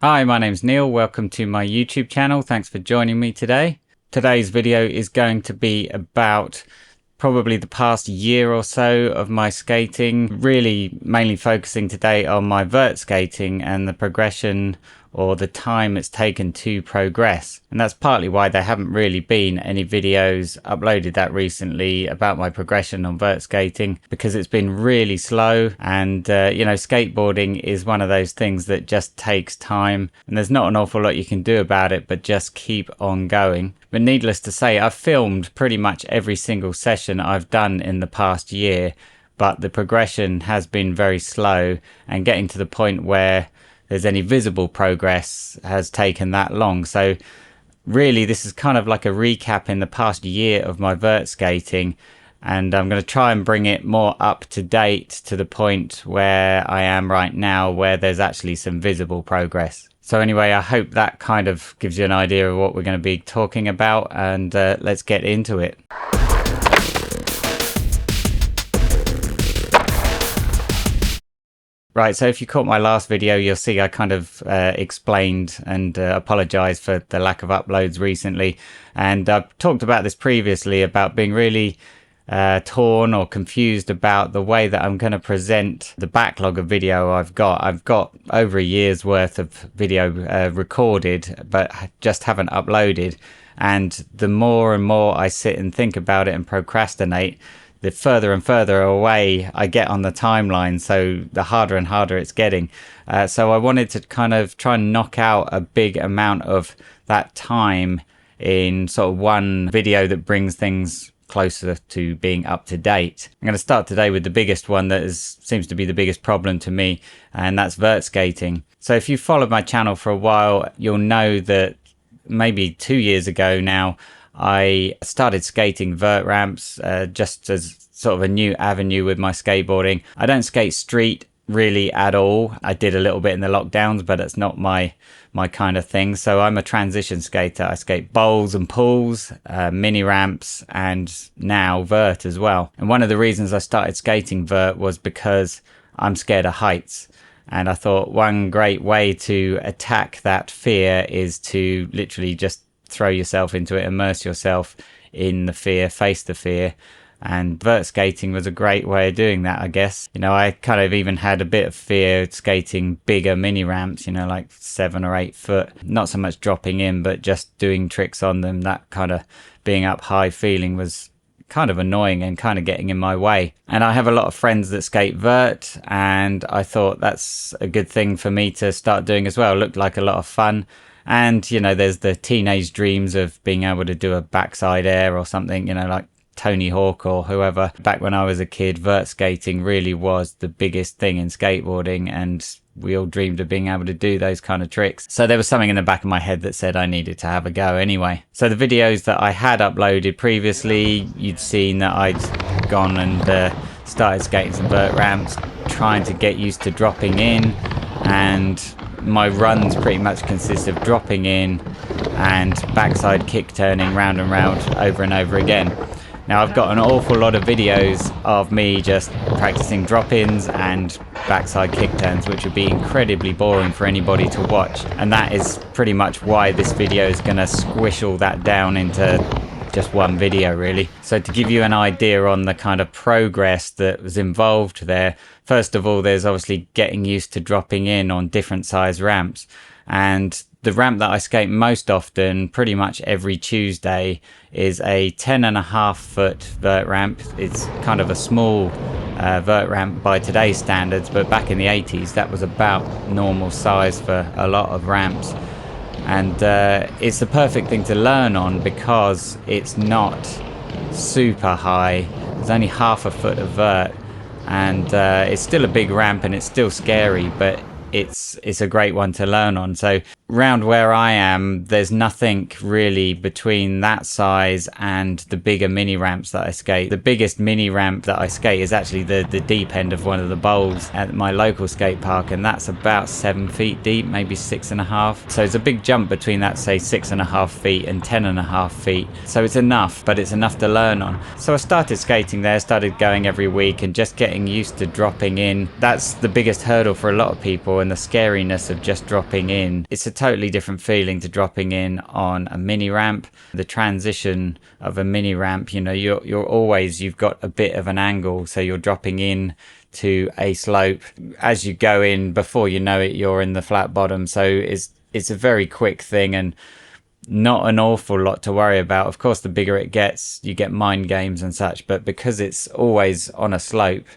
Hi, my name's Neil. Welcome to my YouTube channel. Thanks for joining me today. Today's video is going to be about probably the past year or so of my skating, really mainly focusing today on my vert skating and the progression or the time it's taken to progress. And that's partly why there haven't really been any videos uploaded that recently about my progression on vert skating, because it's been really slow. And skateboarding is one of those things that just takes time, and there's not an awful lot you can do about it but just keep on going. But needless to say, I've filmed pretty much every single session I've done in the past year, but the progression has been very slow, and getting to the point where there's any visible progress has taken that long. So really this is kind of like a recap in the past year of my vert skating, and I'm going to try and bring it more up to date to the point where I am right now, where there's actually some visible progress. So anyway, I hope that kind of gives you an idea of what we're going to be talking about, and let's get into it. Right, so if you caught my last video, you'll see I kind of explained and apologized for the lack of uploads recently. And I've talked about this previously, about being really torn or confused about the way that I'm going to present the backlog of video I've got. I've got over a year's worth of video recorded, but just haven't uploaded. And the more and more I sit and think about it and procrastinate, the further and further away I get on the timeline, so the harder and harder it's getting. So I wanted to kind of try and knock out a big amount of that time in sort of one video that brings things closer to being up to date. I'm going to start today with the biggest one that seems to be the biggest problem to me, and that's vert skating. So if you've followed my channel for a while, you'll know that maybe 2 years ago now, I started skating vert ramps just as sort of a new avenue with my skateboarding. I don't skate street really at all. I did a little bit in the lockdowns, but it's not my kind of thing. So I'm a transition skater. I skate bowls and pools, mini ramps, and now vert as well. And one of the reasons I started skating vert was because I'm scared of heights. And I thought one great way to attack that fear is to literally just throw yourself into it, immerse yourself in the fear, face the fear. And vert skating was a great way of doing that, I guess. You know, I kind of even had a bit of fear skating bigger mini ramps, you know, like 7 or 8 foot. Not so much dropping in, but just doing tricks on them. That kind of being up high feeling was kind of annoying and kind of getting in my way. And I have a lot of friends that skate vert, and I thought that's a good thing for me to start doing as well. It looked like a lot of fun. And, you know, there's the teenage dreams of being able to do a backside air or something, you know, like Tony Hawk or whoever. Back when I was a kid, vert skating really was the biggest thing in skateboarding, and we all dreamed of being able to do those kind of tricks. So there was something in the back of my head that said I needed to have a go anyway. So the videos that I had uploaded previously, you'd seen that I'd gone and started skating some vert ramps, trying to get used to dropping in, and my runs pretty much consist of dropping in and backside kick turning round and round over and over again. Now I've got an awful lot of videos of me just practicing drop-ins and backside kick turns, which would be incredibly boring for anybody to watch, and that is pretty much why this video is going to squish all that down into just one video really. So to give you an idea on the kind of progress that was involved there, first of all, there's obviously getting used to dropping in on different size ramps. And the ramp that I skate most often, pretty much every Tuesday, is a 10.5 foot vert ramp. It's kind of a small vert ramp by today's standards, but back in the 80s that was about normal size for a lot of ramps. And it's the perfect thing to learn on because it's not super high. There's only half a foot of vert, and it's still a big ramp and it's still scary, but it's a great one to learn on. So round where I am, there's nothing really between that size and the bigger mini ramps that I skate. The biggest mini ramp that I skate is actually the deep end of one of the bowls at my local skate park, and that's about 7 feet deep, maybe 6.5. So it's a big jump between that, say 6.5 feet and 10.5 feet. So it's enough, but it's enough to learn on. So I started skating there, started going every week and just getting used to dropping in. That's the biggest hurdle for a lot of people, and the scariness of just dropping in. It's a totally different feeling to dropping in on a mini ramp. The transition of a mini ramp, you've got a bit of an angle, so you're dropping in to a slope. As you go in, before you know it, you're in the flat bottom. So it's a very quick thing and not an awful lot to worry about. Of course, the bigger it gets, you get mind games and such, but because it's always on a slope,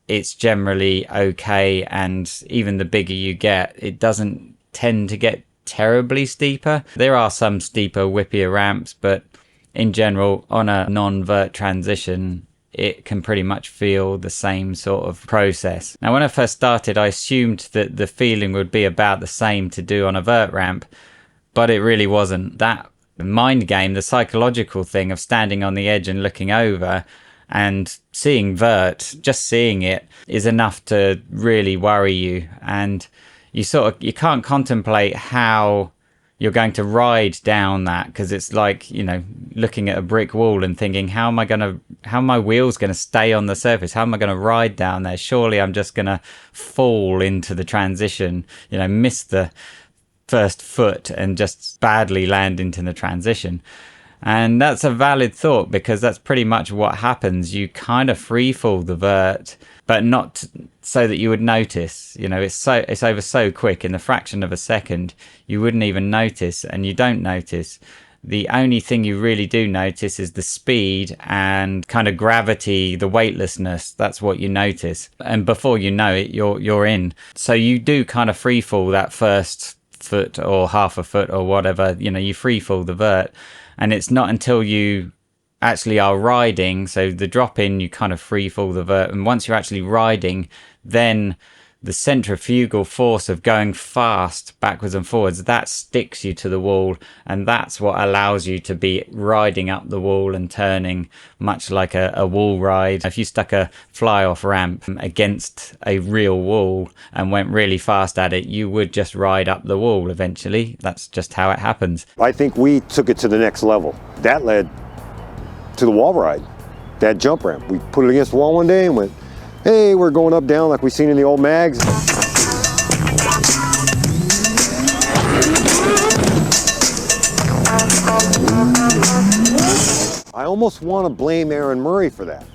it's generally okay. And even the bigger you get, it doesn't tend to get terribly steeper. There are some steeper, whippier ramps, but in general, on a non-vert transition, it can pretty much feel the same sort of process. Now, when I first started, I assumed that the feeling would be about the same to do on a vert ramp, but it really wasn't. That mind game, the psychological thing of standing on the edge and looking over and seeing vert, just seeing it is enough to really worry you. And you can't contemplate how you're going to ride down that, because it's like, looking at a brick wall and thinking, how are my wheels going to stay on the surface? How am I going to ride down there? Surely I'm just going to fall into the transition, miss the first foot and just badly land into the transition. And that's a valid thought, because that's pretty much what happens. You kind of free fall the vert, but not so that you would notice. It's over so quick, in the fraction of a second, you wouldn't even notice, and you don't notice. The only thing you really do notice is the speed and kind of gravity, the weightlessness. That's what you notice. And before you know it, you're in. So you do kind of free fall that first foot or half a foot or whatever, you free fall the vert. And it's not until you actually are riding, so the drop in, you kind of free fall the vert. And once you're actually riding, then the centrifugal force of going fast backwards and forwards, that sticks you to the wall. And that's what allows you to be riding up the wall and turning, much like a wall ride. If you stuck a fly off ramp against a real wall and went really fast at it, you would just ride up the wall eventually. That's just how it happens. I think we took it to the next level. That led to the wall ride, that jump ramp. We put it against the wall one day and went, hey, we're going up, down like we seen in the old mags. I almost want to blame Aaron Murray for that,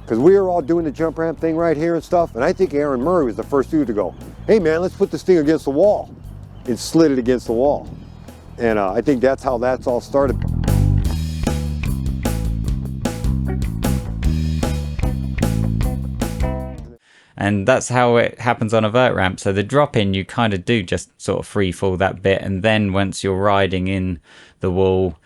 because we were all doing the jump ramp thing right here and stuff, and I think Aaron Murray was the first dude to go, hey man, let's put this thing against the wall, and slid it against the wall. And I think that's how that's all started. And that's how it happens on a vert ramp. So the drop in, you kind of do just sort of free fall that bit. And then once you're riding in the wall,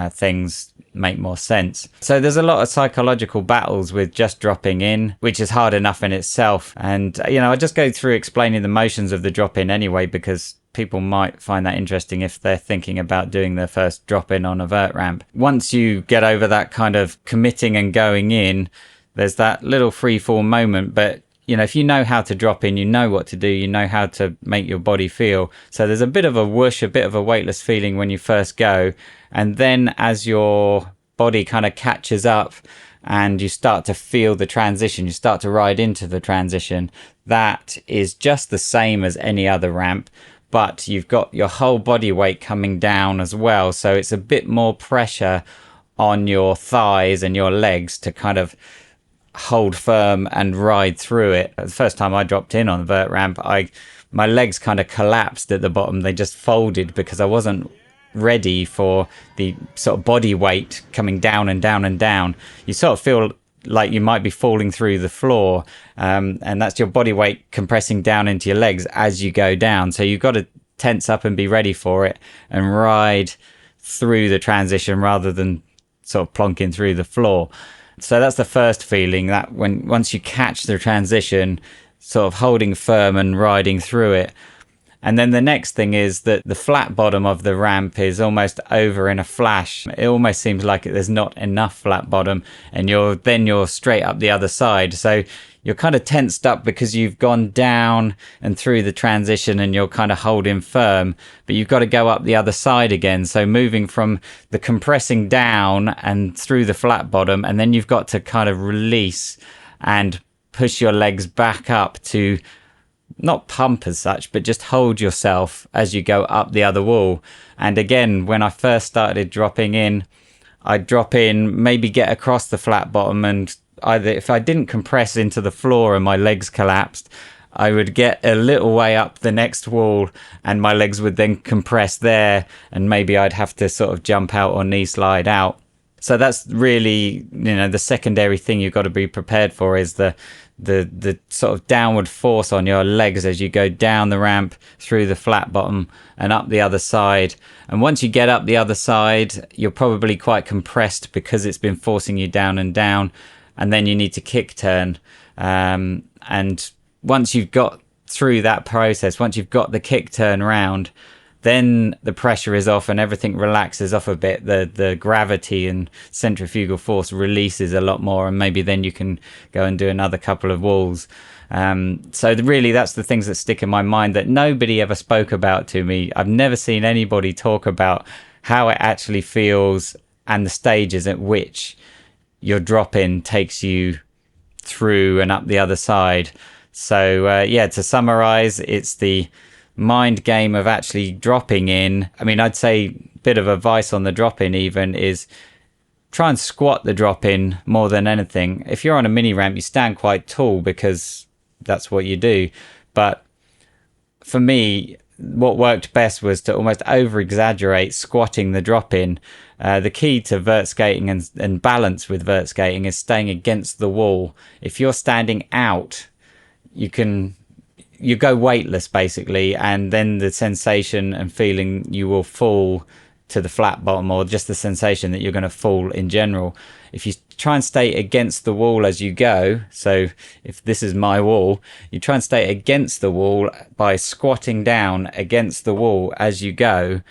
things make more sense. So there's a lot of psychological battles with just dropping in, which is hard enough in itself. And, I just go through explaining the motions of the drop in anyway, because people might find that interesting if they're thinking about doing their first drop in on a vert ramp. Once you get over that kind of committing and going in, there's that little free fall moment, but if you know how to drop in, you know what to do, you know how to make your body feel. So there's a bit of a whoosh, a bit of a weightless feeling when you first go. And then as your body kind of catches up and you start to feel the transition, you start to ride into the transition, that is just the same as any other ramp, but you've got your whole body weight coming down as well. So it's a bit more pressure on your thighs and your legs to kind of hold firm and ride through it. The first time I dropped in on the vert ramp, my legs kind of collapsed at the bottom. They just folded because I wasn't ready for the sort of body weight coming down and down and down. You sort of feel like you might be falling through the floor, and that's your body weight compressing down into your legs as you go down. So you've got to tense up and be ready for it and ride through the transition rather than sort of plonking through the floor. So that's the first feeling, that once you catch the transition, sort of holding firm and riding through it. And then the next thing is that the flat bottom of the ramp is almost over in a flash. It almost seems like there's not enough flat bottom, and you're straight up the other side. So you're kind of tensed up because you've gone down and through the transition and you're kind of holding firm, but you've got to go up the other side again. So moving from the compressing down and through the flat bottom, and then you've got to kind of release and push your legs back up to not pump as such, but just hold yourself as you go up the other wall. And again, when I first started dropping in, I'd drop in, maybe get across the flat bottom, and either if I didn't compress into the floor and my legs collapsed, I would get a little way up the next wall and my legs would then compress there, and maybe I'd have to sort of jump out or knee slide out. So that's really, the secondary thing you've got to be prepared for is the sort of downward force on your legs as you go down the ramp through the flat bottom and up the other side. And once you get up the other side, you're probably quite compressed because it's been forcing you down and down. And then you need to kick turn. And once you've got through that process, once you've got the kick turn round, then the pressure is off and everything relaxes off a bit. The gravity and centrifugal force releases a lot more, and maybe then you can go and do another couple of walls. So really, that's the things that stick in my mind that nobody ever spoke about to me. I've never seen anybody talk about how it actually feels and the stages at which your drop-in takes you through and up the other side. So yeah, to summarize, it's the mind game of actually dropping in. I mean, I'd say a bit of advice on the drop-in even is try and squat the drop-in more than anything. If you're on a mini ramp, you stand quite tall because that's what you do. But for me, what worked best was to almost over-exaggerate squatting the drop-in. The key to vert skating and balance with vert skating is staying against the wall. If you're standing out, you go weightless basically, and then the sensation and feeling you will fall to the flat bottom, or just the sensation that you're going to fall in general. If you try and stay against the wall as you go, so if this is my wall, you try and stay against the wall by squatting down against the wall as you go,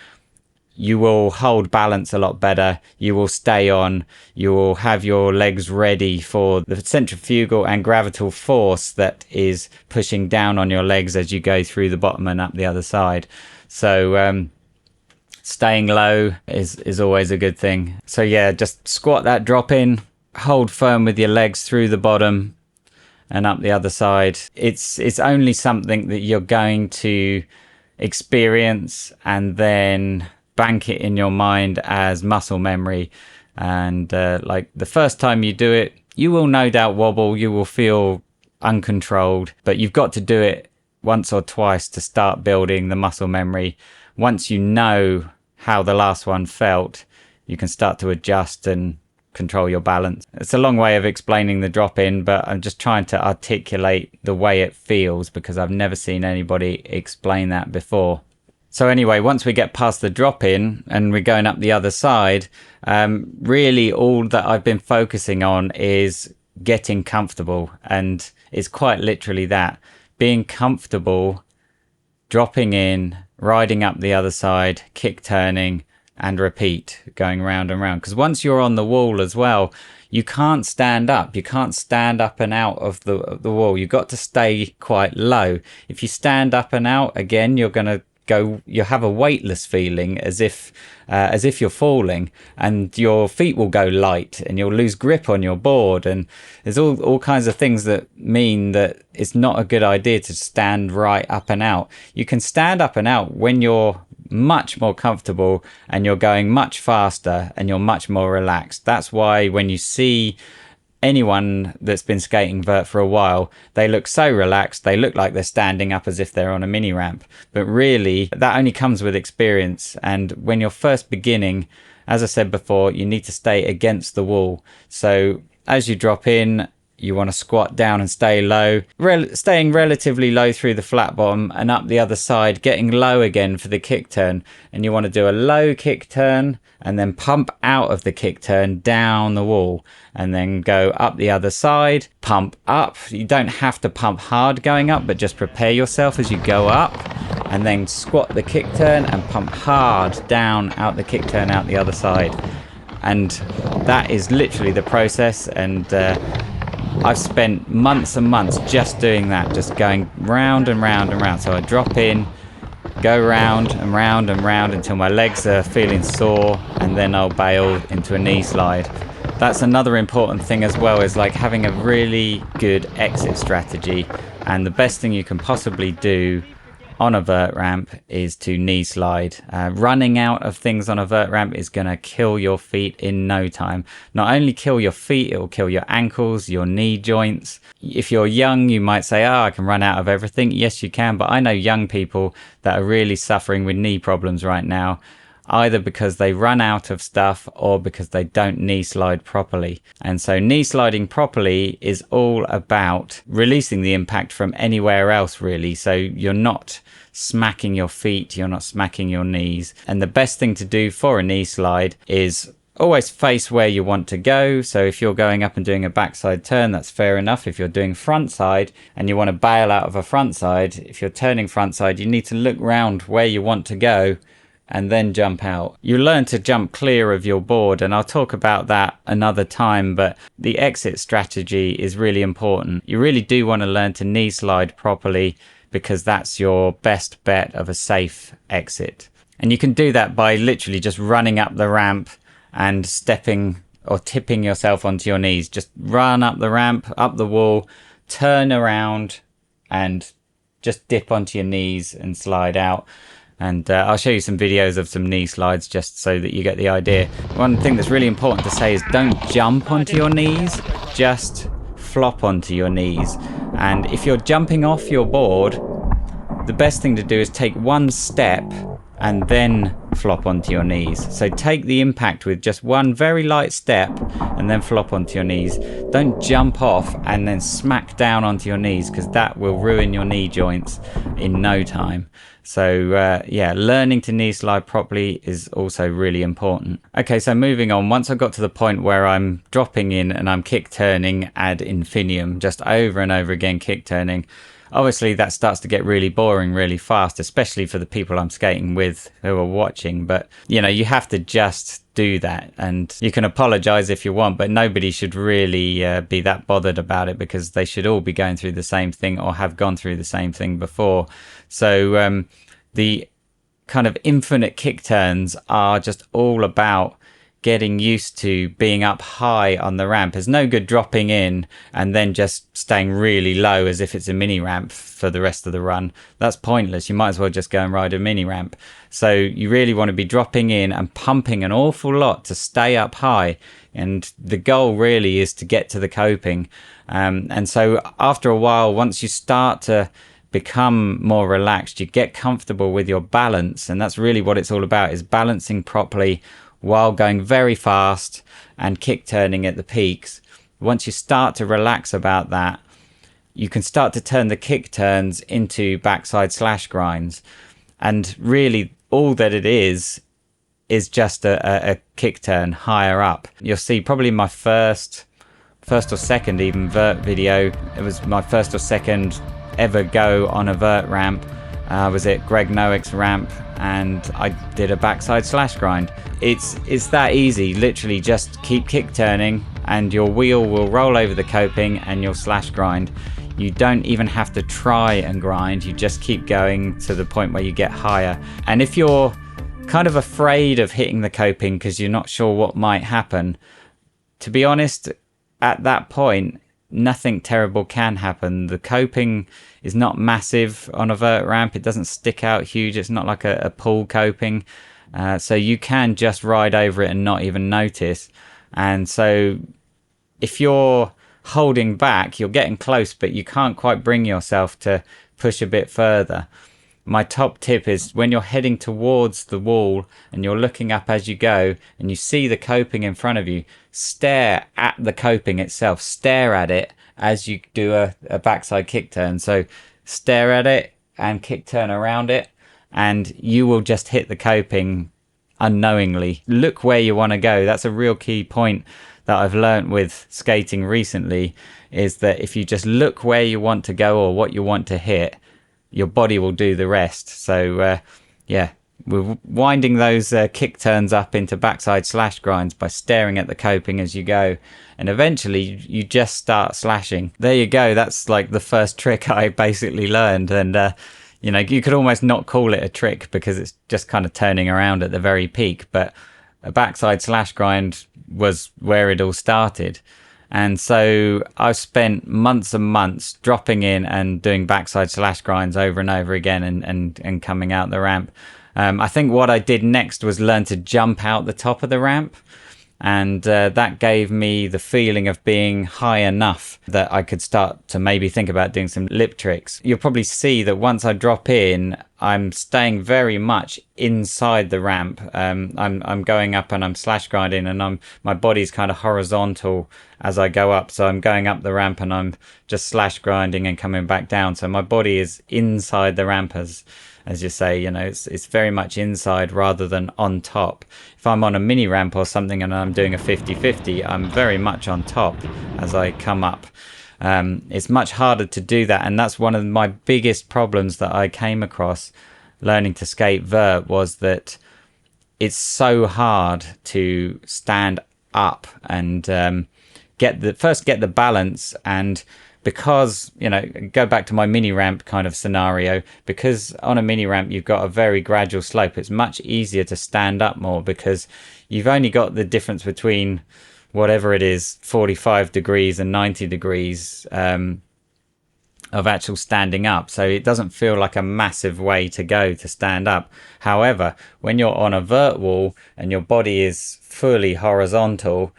you will hold balance a lot better. You will stay on. You will have your legs ready for the centrifugal and gravitational force that is pushing down on your legs as you go through the bottom and up the other side. So staying low is always a good thing. So yeah, just squat that drop in, hold firm with your legs through the bottom and up the other side. It's only something that you're going to experience and then bank it in your mind as muscle memory. And like the first time you do it, you will no doubt wobble, you will feel uncontrolled, but you've got to do it once or twice to start building the muscle memory. Once you know how the last one felt, you can start to adjust and control your balance. It's a long way of explaining the drop in, but I'm just trying to articulate the way it feels because I've never seen anybody explain that before. So anyway, once we get past the drop in and we're going up the other side, really all that I've been focusing on is getting comfortable. And it's quite literally that, being comfortable, dropping in, riding up the other side, kick turning and repeat, going round and round. Because once you're on the wall as well, you can't stand up. You can't stand up and out of the wall. You've got to stay quite low. If you stand up and out, again, you're going to you'll have a weightless feeling as if you're falling, and your feet will go light and you'll lose grip on your board, and there's all kinds of things that mean that it's not a good idea to stand right up and out. You can stand up and out when you're much more comfortable and you're going much faster and you're much more relaxed. That's why when you see anyone that's been skating vert for a while, they look so relaxed, they look like they're standing up as if they're on a mini ramp, but really that only comes with experience. And when you're first beginning, as I said before, you need to stay against the wall. So as you drop in, you want to squat down and stay low, staying relatively low through the flat bottom and up the other side, getting low again for the kick turn. And you want to do a low kick turn and then pump out of the kick turn down the wall and then go up the other side, pump up. You don't have to pump hard going up, but just prepare yourself as you go up, and then squat the kick turn and pump hard down out the kick turn out the other side. And that is literally the process. And I've spent months and months just doing that, just going round and round and round. So I drop in, go round and round and round until my legs are feeling sore, and then I'll bail into a knee slide. That's another important thing as well, is like having a really good exit strategy. And the best thing you can possibly do on a vert ramp is to knee slide. Running out of things on a vert ramp is going to kill your feet in no time. Not only kill your feet, it will kill your ankles, your knee joints. If you're young, you might say, oh, I can run out of everything. Yes, you can. But I know young people that are really suffering with knee problems right now, either because they run out of stuff or because they don't knee slide properly. And so knee sliding properly is all about releasing the impact from anywhere else, really. So you're not smacking your feet, you're not smacking your knees. And the best thing to do for a knee slide is always face where you want to go. So if you're going up and doing a backside turn, that's fair enough. If you're doing front side and you want to bail out of a front side, if you're turning front side, you need to look round where you want to go and then jump out. You learn to jump clear of your board, and I'll talk about that another time, but the exit strategy is really important. You really do want to learn to knee slide properly because that's your best bet of a safe exit. And you can do that by literally just running up the ramp and stepping or tipping yourself onto your knees. Just run up the ramp, up the wall, turn around and just dip onto your knees and slide out. And I'll show you some videos of some knee slides just so that you get the idea. One thing that's really important to say is don't jump onto your knees, just flop onto your knees. And if you're jumping off your board, the best thing to do is take one step and then flop onto your knees. So take the impact with just one very light step and then flop onto your knees. Don't jump off and then smack down onto your knees, because that will ruin your knee joints in no time. So yeah, learning to knee slide properly is also really important. Okay, so moving on, once I got to the point where I'm dropping in and I'm kick turning ad infinitum, just over and over again kick turning, obviously that starts to get really boring really fast, especially for the people I'm skating with who are watching. But you know, you have to just do that, and you can apologize if you want, but nobody should really be that bothered about it, because they should all be going through the same thing or have gone through the same thing before. So the kind of infinite kick turns are just all about getting used to being up high on the ramp. There's no good dropping in and then just staying really low as if it's a mini ramp for the rest of the run. That's pointless. You might as well just go and ride a mini ramp. So you really want to be dropping in and pumping an awful lot to stay up high. And the goal really is to get to the coping. And so after a while, once you start to become more relaxed, you get comfortable with your balance. And that's really what it's all about, is balancing properly while going very fast and kick turning at the peaks. Once you start to relax about that, you can start to turn the kick turns into backside slash grinds. And really all that it is just a kick turn higher up. You'll see probably my first or second even vert video, it was my first or second ever go on a vert ramp. I was at Greg Nowick's ramp and I did a backside slash grind. It's that easy. Literally just keep kick turning and your wheel will roll over the coping and you'll slash grind. You don't even have to try and grind. You just keep going to the point where you get higher. And if you're kind of afraid of hitting the coping because you're not sure what might happen, to be honest, at that point, nothing terrible can happen. The coping is not massive on a vert ramp. It doesn't stick out huge. It's not like a pool coping. So you can just ride over it and not even notice. And so if you're holding back, you're getting close, but you can't quite bring yourself to push a bit further. My top tip is when you're heading towards the wall and you're looking up as you go and you see the coping in front of you, stare at the coping itself, stare at it as you do a backside kick turn. So stare at it and kick turn around it and you will just hit the coping unknowingly. Look where you want to go. That's a real key point that I've learned with skating recently, is that if you just look where you want to go or what you want to hit, your body will do the rest. So yeah, we're winding those kick turns up into backside slash grinds by staring at the coping as you go, and eventually you just start slashing. There you go. That's like the first trick I basically learned, and you know, you could almost not call it a trick because it's just kind of turning around at the very peak, but a backside slash grind was where it all started. And so I've spent months and months dropping in and doing backside slash grinds over and over again and coming out the ramp. I think what I did next was learn to jump out the top of the ramp. And that gave me the feeling of being high enough that I could start to maybe think about doing some lip tricks. You'll probably see that once I drop in, I'm staying very much inside the ramp. I'm going up and I'm slash grinding, and my body's kind of horizontal as I go up. So I'm going up the ramp and I'm just slash grinding and coming back down. So my body is inside the ramp, as you say, you know, it's very much inside rather than on top. If I'm on a mini ramp or something and I'm doing a 50-50, I'm very much on top as I come up. It's much harder to do that, and that's one of my biggest problems that I came across learning to skate vert, was that it's so hard to stand up and get the balance. And because, you know, go back to my mini ramp kind of scenario, because on a mini ramp you've got a very gradual slope, it's much easier to stand up more because you've only got the difference between whatever it is, 45 degrees and 90 degrees of actual standing up. So it doesn't feel like a massive way to go to stand up. However, when you're on a vert wall and your body is fully horizontal,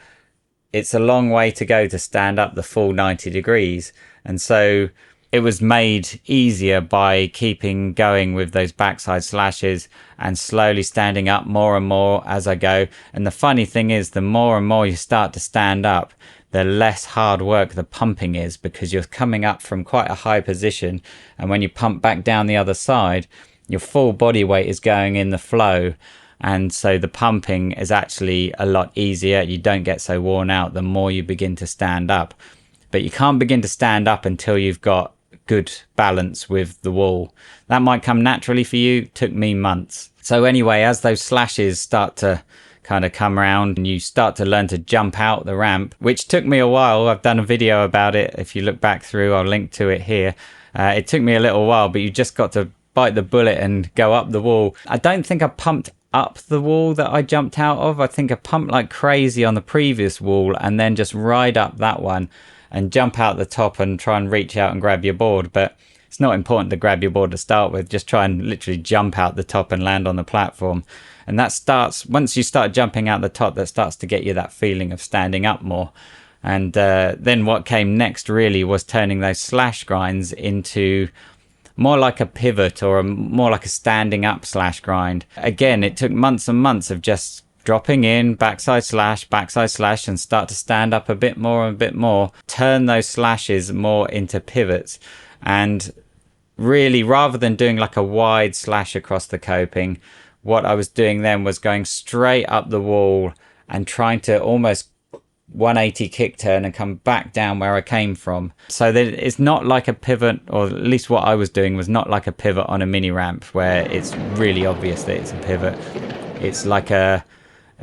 it's a long way to go to stand up the full 90 degrees. And so it was made easier by keeping going with those backside slashes and slowly standing up more and more as I go. And the funny thing is, the more and more you start to stand up, the less hard work the pumping is, because you're coming up from quite a high position. And when you pump back down the other side, your full body weight is going in the flow. And so the pumping is actually a lot easier. You don't get so worn out the more you begin to stand up. But you can't begin to stand up until you've got good balance with the wall. That might come naturally for you. It took me months. So anyway, as those slashes start to kind of come around and you start to learn to jump out the ramp, which took me a while. I've done a video about it. If you look back through, I'll link to it here. It took me a little while, but you just got to bite the bullet and go up the wall. I don't think I pumped up the wall that I jumped out of. I think I pumped like crazy on the previous wall and then just ride up that one and jump out the top and try and reach out and grab your board. But it's not important to grab your board to start with. Just try and literally jump out the top and land on the platform. And that starts, once you start jumping out the top, that starts to get you that feeling of standing up more. And then what came next really was turning those slash grinds into more like a pivot or more like a standing up slash grind. Again, it took months and months of just dropping in, backside slash, and start to stand up a bit more and a bit more, turn those slashes more into pivots. And really, rather than doing like a wide slash across the coping, what I was doing then was going straight up the wall and trying to almost 180 kick turn and come back down where I came from. So that it's not like a pivot, or at least what I was doing was not like a pivot on a mini ramp where it's really obvious that it's a pivot. It's like a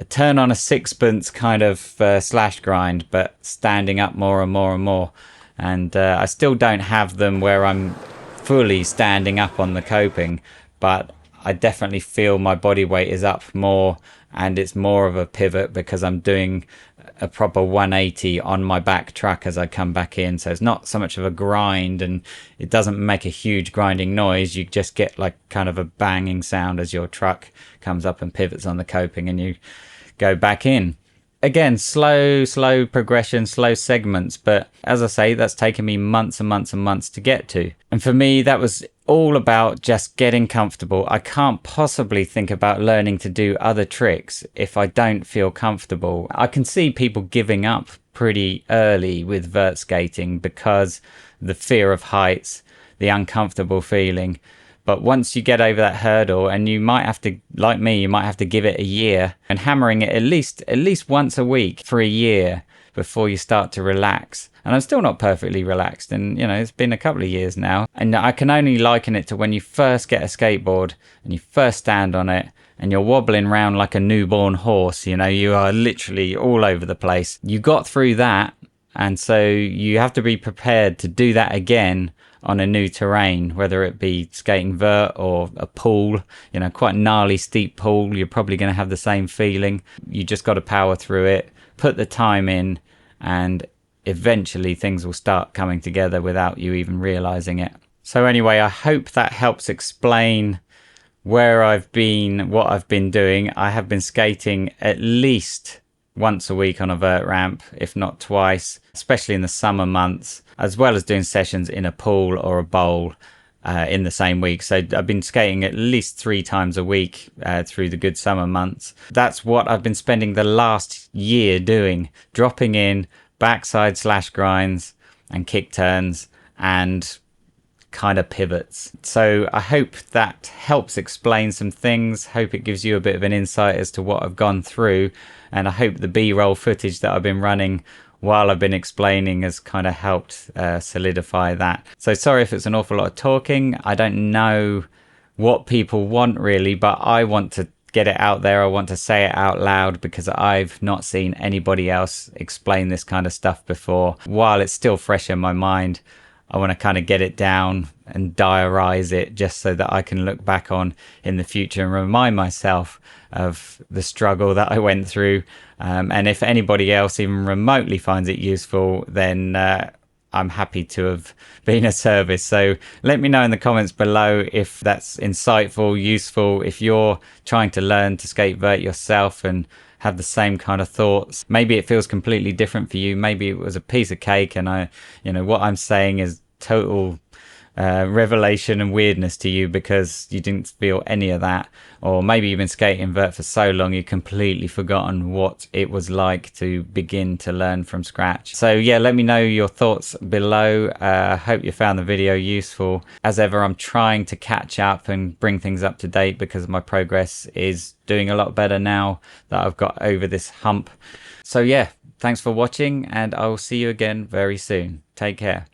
turn on a sixpence kind of slash grind, but standing up more and more and more. And I still don't have them where I'm fully standing up on the coping, but I definitely feel my body weight is up more and it's more of a pivot because I'm doing a proper 180 on my back truck as I come back in. So it's not so much of a grind, and it doesn't make a huge grinding noise. You just get like kind of a banging sound as your truck comes up and pivots on the coping and you go back in. Again, slow progression, slow segments. But as I say, that's taken me months and months and months to get to. And for me, that was all about just getting comfortable. I can't possibly think about learning to do other tricks if I don't feel comfortable. I can see people giving up pretty early with vert skating because the fear of heights, the uncomfortable feeling. But once you get over that hurdle, and you might have to, like me, you might have to give it a year and hammering it at least once a week for a year before you start to relax. And I'm still not perfectly relaxed, and you know, it's been a couple of years now. And I can only liken it to when you first get a skateboard and you first stand on it and you're wobbling around like a newborn horse. You know, you are literally all over the place. You got through that, and so you have to be prepared to do that again on a new terrain, whether it be skating vert or a pool, you know, quite gnarly steep pool. You're probably going to have the same feeling. You just got to power through it, put the time in, and eventually things will start coming together without you even realizing it. So anyway, I hope that helps explain where I've been, what I've been doing. I have been skating at least once a week on a vert ramp, if not twice, especially in the summer months, as well as doing sessions in a pool or a bowl in the same week. So I've been skating at least 3 times a week through the good summer months. That's what I've been spending the last year doing, dropping in backside slash grinds and kick turns and kind of pivots. So I hope that helps explain some things. Hope it gives you a bit of an insight as to what I've gone through, and I hope the B-roll footage that I've been running while I've been explaining has kind of helped solidify that. So sorry if it's an awful lot of talking. I don't know what people want really, but I want to get it out there. I want to say it out loud because I've not seen anybody else explain this kind of stuff before. While it's still fresh in my mind, I want to kind of get it down and diarize it just so that I can look back on in the future and remind myself of the struggle that I went through. And if anybody else even remotely finds it useful, then I'm happy to have been of service. So let me know in the comments below if that's insightful, useful, if you're trying to learn to skate vert yourself and have the same kind of thoughts. Maybe it feels completely different for you. Maybe it was a piece of cake and what I'm saying is total revelation and weirdness to you because you didn't feel any of that. Or maybe you've been skating vert for so long you've completely forgotten what it was like to begin to learn from scratch. So yeah, let me know your thoughts below. Hope you found the video useful. As ever, I'm trying to catch up and bring things up to date because my progress is doing a lot better now that I've got over this hump. So yeah, thanks for watching and I will see you again very soon. Take care.